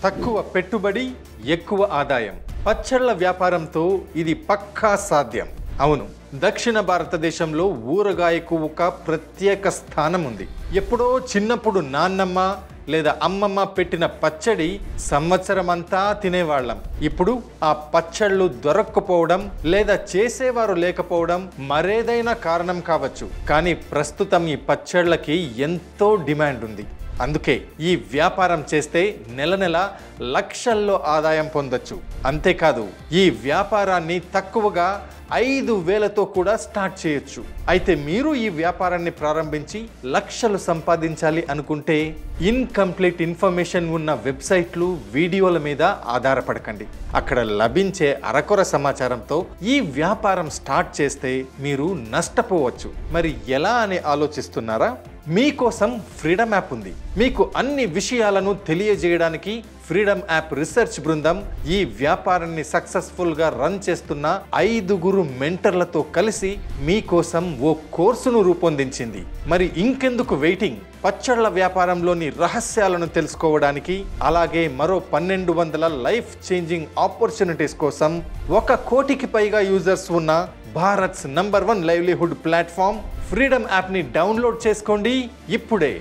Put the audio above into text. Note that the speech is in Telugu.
తక్కువ పెట్టుబడి, ఎక్కువ ఆదాయం. పచ్చళ్ళ వ్యాపారంతో ఇది పక్కా సాధ్యం. అవును, దక్షిణ భారతదేశంలో ఊరగాయకు ఒక ప్రత్యేక స్థానం ఉంది. ఎప్పుడో చిన్నప్పుడు నాన్నమ్మ లేదా అమ్మమ్మ పెట్టిన పచ్చడి సంవత్సరం అంతా తినేవాళ్ళం. ఇప్పుడు ఆ పచ్చళ్ళు దొరక్కపోవడం లేదా చేసేవారు లేకపోవడం మరేదైనా కారణం కావచ్చు, కానీ ప్రస్తుతం ఈ పచ్చళ్ళకి ఎంతో డిమాండ్ ఉంది. అందుకే ఈ వ్యాపారం చేస్తే నెల నెల లక్షల్లో ఆదాయం పొందొచ్చు. అంతేకాదు, ఈ వ్యాపారాన్ని తక్కువగా 5,000తో కూడా స్టార్ట్ చేయొచ్చు. అయితే మీరు ఈ వ్యాపారాన్ని ప్రారంభించి లక్షలు సంపాదించాలి అనుకుంటే ఇన్కంప్లీట్ ఇన్ఫర్మేషన్ ఉన్న వెబ్సైట్లు, వీడియోల మీద ఆధారపడకండి. అక్కడ లభించే అరకొర సమాచారంతో ఈ వ్యాపారం స్టార్ట్ చేస్తే మీరు నష్టపోవచ్చు. మరి ఎలా అని ఆలోచిస్తున్నారా? మీకోసం ఫ్రీడమ్ యాప్ ఉంది. మీకు అన్ని విషయాలను తెలియజేయడానికి ఫ్రీడమ్ యాప్ రీసెర్చ్ బృందం ఈ వ్యాపారాన్ని సక్సెస్ఫుల్గా రన్ చేస్తున్న 5 మెంటర్లతో కలిసి మీకోసం ఓ కోర్సును రూపొందించింది. మరి ఇంకెందుకు వెయిటింగ్? పచ్చళ్ళ వ్యాపారంలోని రహస్యాలను తెలుసుకోవడానికి, అలాగే మరో 1200 లైఫ్ చేంజింగ్ ఆపర్చునిటీస్ కోసం 1 కోటికి పైగా యూజర్స్ ఉన్న Bharats number 1 livelihood platform freedom యాప్ని డౌన్లోడ్ చేసుకోండి ఇప్పుడే.